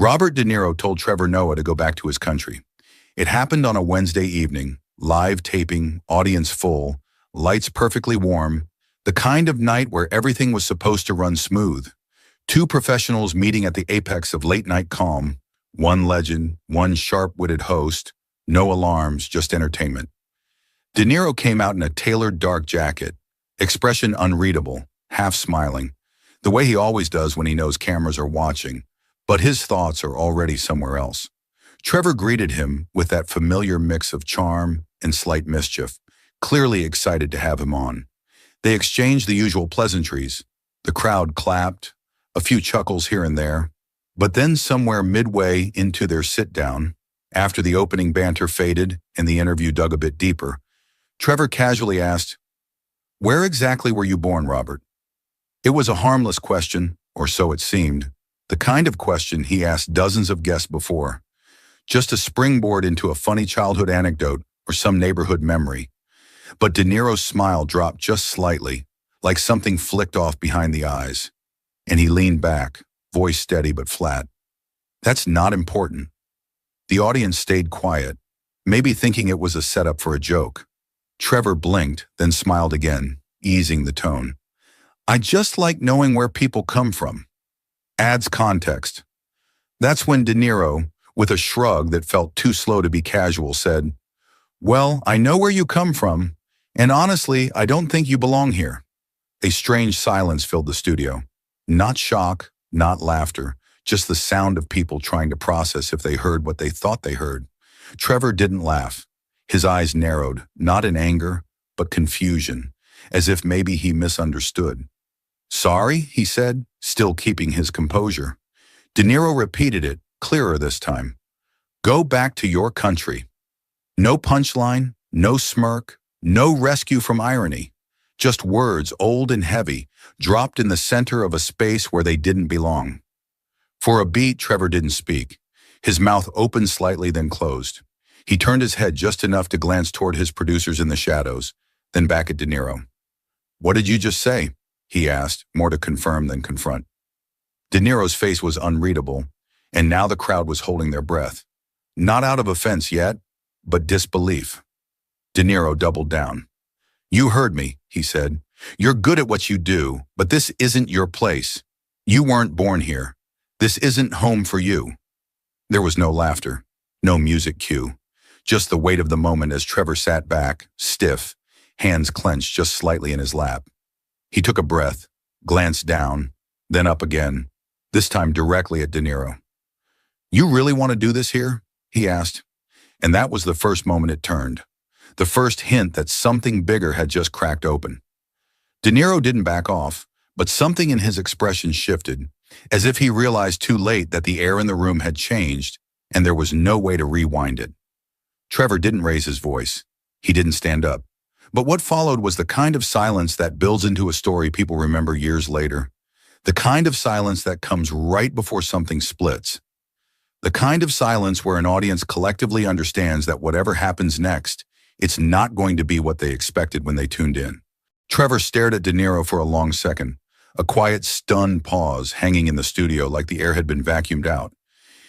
Robert De Niro told Trevor Noah to go back to his country. It happened on a Wednesday evening, live taping, audience full, lights perfectly warm, the kind of night where everything was supposed to run smooth. Two professionals meeting at the apex of late-night calm, one legend, one sharp-witted host, no alarms, just entertainment. De Niro came out in a tailored dark jacket, expression unreadable, half smiling, the way he always does when he knows cameras are watching, but his thoughts are already somewhere else. Trevor greeted him with that familiar mix of charm and slight mischief, clearly excited to have him on. They exchanged the usual pleasantries. The crowd clapped, a few chuckles here and there, but then somewhere midway into their sit-down, after the opening banter faded and the interview dug a bit deeper, Trevor casually asked, "Where exactly were you born, Robert?" It was a harmless question, or so it seemed, the kind of question he asked dozens of guests before, just a springboard into a funny childhood anecdote or some neighborhood memory. But De Niro's smile dropped just slightly, like something flicked off behind the eyes, and he leaned back, voice steady but flat. "That's not important." The audience stayed quiet, maybe thinking it was a setup for a joke. Trevor blinked, then smiled again, easing the tone. "I just like knowing where people come from." Adds context. That's when De Niro, with a shrug that felt too slow to be casual, said, "Well, I know where you come from, and honestly, I don't think you belong here." A strange silence filled the studio. Not shock, not laughter, just the sound of people trying to process if they heard what they thought they heard. Trevor didn't laugh. His eyes narrowed, not in anger, but confusion, as if maybe he misunderstood. "Sorry," he said, still keeping his composure. De Niro repeated it, clearer this time. "Go back to your country." No punchline, no smirk, no rescue from irony. Just words, old and heavy, dropped in the center of a space where they didn't belong. For a beat, Trevor didn't speak. His mouth opened slightly, then closed. He turned his head just enough to glance toward his producers in the shadows, then back at De Niro. "What did you just say?" he asked, more to confirm than confront. De Niro's face was unreadable, and now the crowd was holding their breath. Not out of offense yet, but disbelief. De Niro doubled down. "You heard me," he said. "You're good at what you do, but this isn't your place. You weren't born here. This isn't home for you." There was no laughter, no music cue, just the weight of the moment as Trevor sat back, stiff, hands clenched just slightly in his lap. He took a breath, glanced down, then up again, this time directly at De Niro. "You really want to do this here?" he asked. And that was the first moment it turned. The first hint that something bigger had just cracked open. De Niro didn't back off, but something in his expression shifted, as if he realized too late that the air in the room had changed and there was no way to rewind it. Trevor didn't raise his voice. He didn't stand up. But what followed was the kind of silence that builds into a story people remember years later. The kind of silence that comes right before something splits. The kind of silence where an audience collectively understands that whatever happens next, it's not going to be what they expected when they tuned in. Trevor stared at De Niro for a long second, a quiet, stunned pause hanging in the studio like the air had been vacuumed out.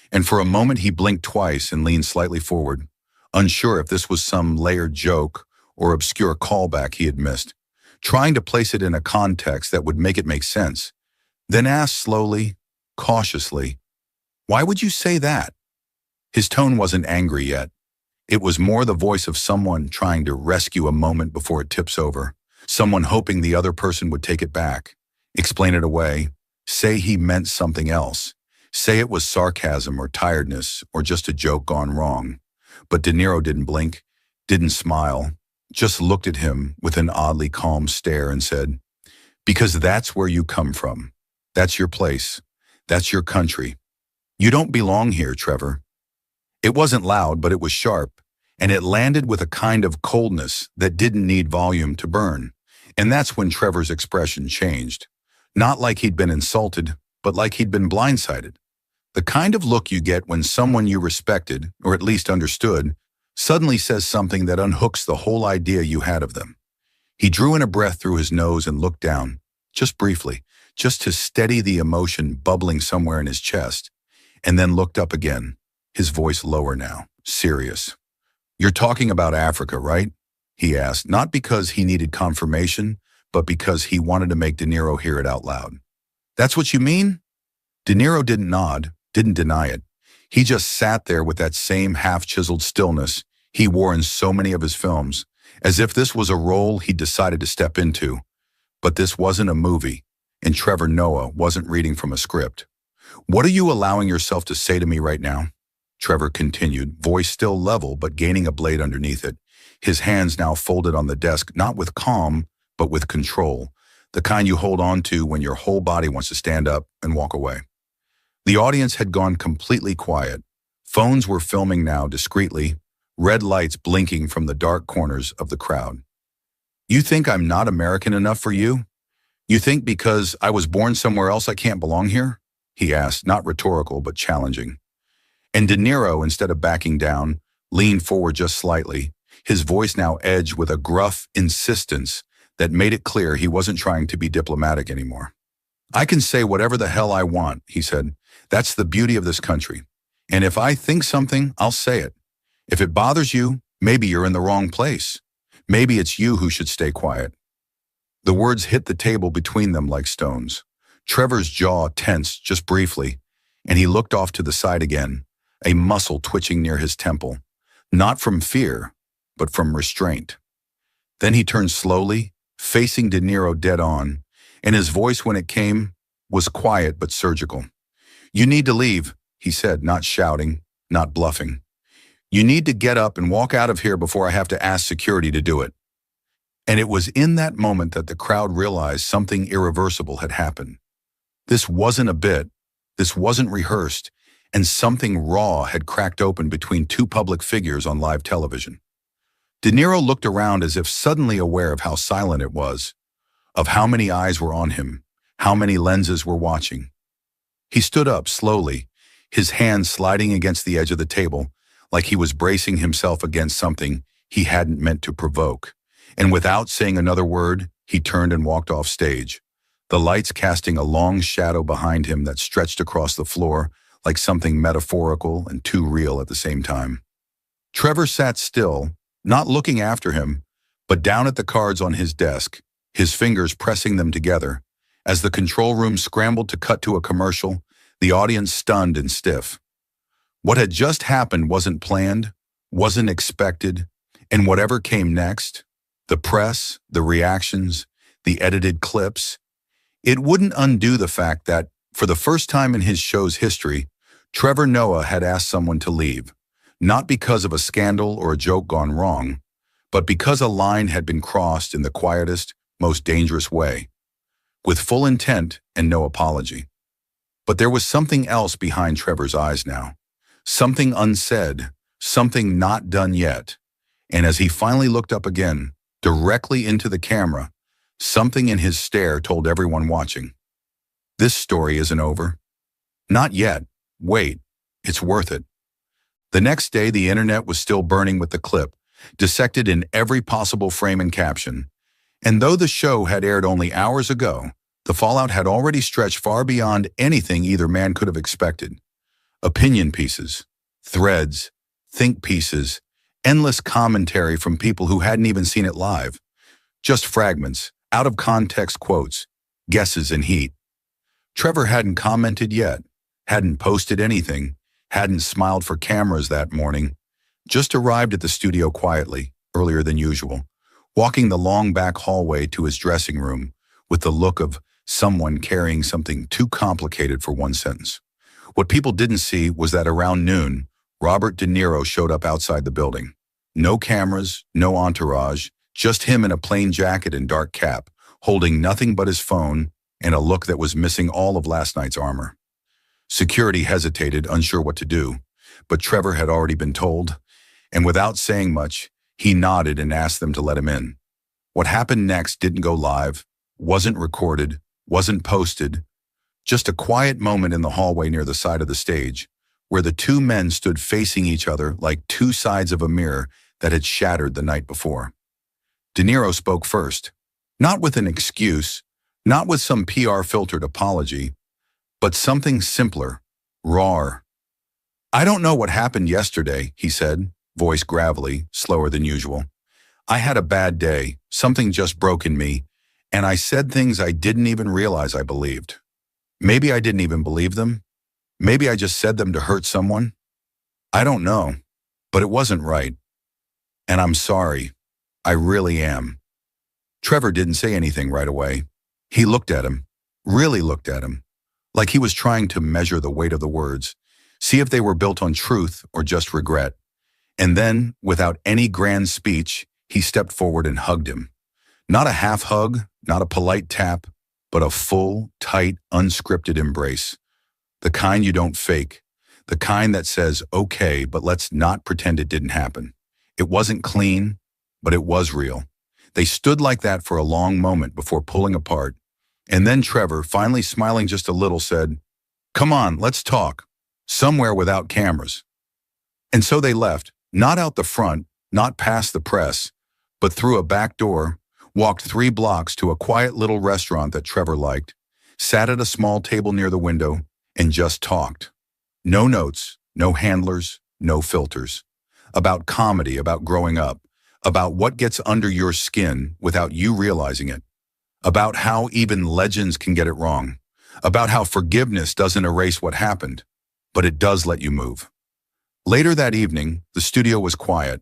And for a moment he blinked twice and leaned slightly forward, unsure if this was some layered joke or obscure callback he had missed, trying to place it in a context that would make it make sense. Then asked slowly, cautiously, "Why would you say that?" His tone wasn't angry yet. It was more the voice of someone trying to rescue a moment before it tips over, someone hoping the other person would take it back, explain it away, say he meant something else, say it was sarcasm or tiredness or just a joke gone wrong. But De Niro didn't blink, didn't smile, just looked at him with an oddly calm stare and said, "Because that's where you come from. That's your place. That's your country. You don't belong here, Trevor." It wasn't loud, but it was sharp, and it landed with a kind of coldness that didn't need volume to burn. And that's when Trevor's expression changed. Not like he'd been insulted, but like he'd been blindsided. The kind of look you get when someone you respected, or at least understood, suddenly says something that unhooks the whole idea you had of them. He drew in a breath through his nose and looked down, just briefly, just to steady the emotion bubbling somewhere in his chest. and then looked up again, his voice lower now, serious. "You're talking about Africa, right?" he asked, not because he needed confirmation, but because he wanted to make De Niro hear it out loud. "That's what you mean?" De Niro didn't nod, didn't deny it. He just sat there with that same half-chiseled stillness he wore in so many of his films, as if this was a role he'd decided to step into. But this wasn't a movie, and Trevor Noah wasn't reading from a script. "What are you allowing yourself to say to me right now?" Trevor continued, voice still level but gaining a blade underneath it, his hands now folded on the desk, not with calm, but with control, the kind you hold on to when your whole body wants to stand up and walk away. The audience had gone completely quiet. Phones were filming now discreetly, red lights blinking from the dark corners of the crowd. "You think I'm not American enough for you? You think because I was born somewhere else I can't belong here?" he asked, not rhetorical but challenging. And De Niro, instead of backing down, leaned forward just slightly, his voice now edged with a gruff insistence that made it clear he wasn't trying to be diplomatic anymore. "I can say whatever the hell I want," he said. "That's the beauty of this country. And if I think something, I'll say it. If it bothers you, maybe you're in the wrong place. Maybe it's you who should stay quiet." The words hit the table between them like stones. Trevor's jaw tensed just briefly, and he looked off to the side again, a muscle twitching near his temple, not from fear, but from restraint. Then he turned slowly, facing De Niro dead on, and his voice when it came was quiet but surgical. "You need to leave," he said, not shouting, not bluffing. "You need to get up and walk out of here before I have to ask security to do it." And it was in that moment that the crowd realized something irreversible had happened. This wasn't a bit, this wasn't rehearsed, and something raw had cracked open between two public figures on live television. De Niro looked around as if suddenly aware of how silent it was, of how many eyes were on him, how many lenses were watching. He stood up slowly, his hands sliding against the edge of the table, like he was bracing himself against something he hadn't meant to provoke. And without saying another word, he turned and walked off stage, the lights casting a long shadow behind him that stretched across the floor like something metaphorical and too real at the same time. Trevor sat still, not looking after him, but down at the cards on his desk, his fingers pressing them together. As the control room scrambled to cut to a commercial, the audience stunned and stiff. What had just happened wasn't planned, wasn't expected, and whatever came next, the press, the reactions, the edited clips, it wouldn't undo the fact that, for the first time in his show's history, Trevor Noah had asked someone to leave, not because of a scandal or a joke gone wrong, but because a line had been crossed in the quietest, most dangerous way, with full intent and no apology. But there was something else behind Trevor's eyes now, something unsaid, something not done yet, and as he finally looked up again, directly into the camera, something in his stare told everyone watching, "This story isn't over. Not yet. Wait, it's worth it." The next day, the internet was still burning with the clip, dissected in every possible frame and caption. And though the show had aired only hours ago, the fallout had already stretched far beyond anything either man could have expected. Opinion pieces, threads, think pieces, endless commentary from people who hadn't even seen it live. Just fragments, out-of-context quotes, guesses and heat. Trevor hadn't commented yet, hadn't posted anything, hadn't smiled for cameras that morning, just arrived at the studio quietly, earlier than usual, walking the long back hallway to his dressing room with the look of someone carrying something too complicated for one sentence. What people didn't see was that around noon, Robert De Niro showed up outside the building. No cameras, no entourage, just him in a plain jacket and dark cap, holding nothing but his phone and a look that was missing all of last night's armor. Security hesitated, unsure what to do, but Trevor had already been told, and without saying much, he nodded and asked them to let him in. What happened next didn't go live, wasn't recorded, wasn't posted, just a quiet moment in the hallway near the side of the stage, where the two men stood facing each other like two sides of a mirror that had shattered the night before. De Niro spoke first, not with an excuse, not with some PR-filtered apology, but something simpler, rawer, I don't know what happened yesterday, he said, voice gravelly, slower than usual. I had a bad day, something just broke in me, and I said things I didn't even realize I believed. Maybe I didn't even believe them. Maybe I just said them to hurt someone. I don't know, but it wasn't right. And I'm sorry. I really am. Trevor didn't say anything right away. He looked at him, really looked at him, like he was trying to measure the weight of the words, see if they were built on truth or just regret. And then, without any grand speech, he stepped forward and hugged him. Not a half hug, not a polite tap, but a full, tight, unscripted embrace. The kind you don't fake. The kind that says, okay, but let's not pretend it didn't happen. It wasn't clean, but it was real. They stood like that for a long moment before pulling apart. And then Trevor, finally smiling just a little, said, "Come on, let's talk. Somewhere without cameras." And so they left, not out the front, not past the press, but through a back door, walked 3 blocks to a quiet little restaurant that Trevor liked, sat at a small table near the window, and just talked. No notes, no handlers, no filters. About comedy, about growing up, about what gets under your skin without you realizing it, about how even legends can get it wrong, about how forgiveness doesn't erase what happened, but it does let you move. Later that evening, the studio was quiet,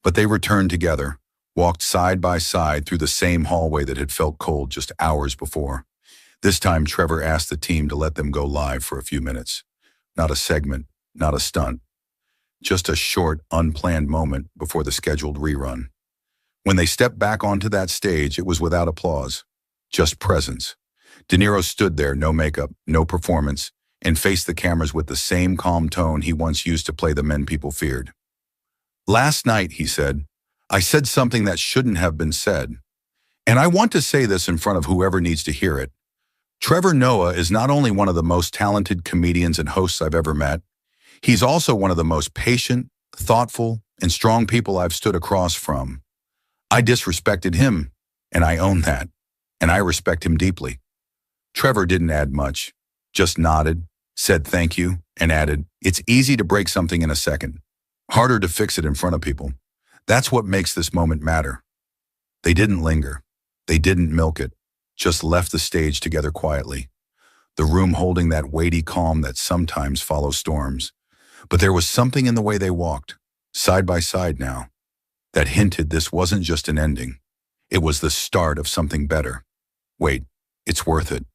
but they returned together, walked side by side through the same hallway that had felt cold just hours before. This time, Trevor asked the team to let them go live for a few minutes. Not a segment, not a stunt. Just a short, unplanned moment before the scheduled rerun. When they stepped back onto that stage, it was without applause, just presence. De Niro stood there, no makeup, no performance, and faced the cameras with the same calm tone he once used to play the men people feared. "Last night," he said, "I said something that shouldn't have been said. And I want to say this in front of whoever needs to hear it. Trevor Noah is not only one of the most talented comedians and hosts I've ever met, he's also one of the most patient, thoughtful, and strong people I've stood across from. I disrespected him, and I own that, and I respect him deeply." Trevor didn't add much, just nodded, said thank you, and added, "It's easy to break something in a second, harder to fix it in front of people. That's what makes this moment matter." They didn't linger. They didn't milk it, just left the stage together quietly, the room holding that weighty calm that sometimes follows storms. But there was something in the way they walked, side by side now, that hinted this wasn't just an ending. It was the start of something better. Wait, it's worth it.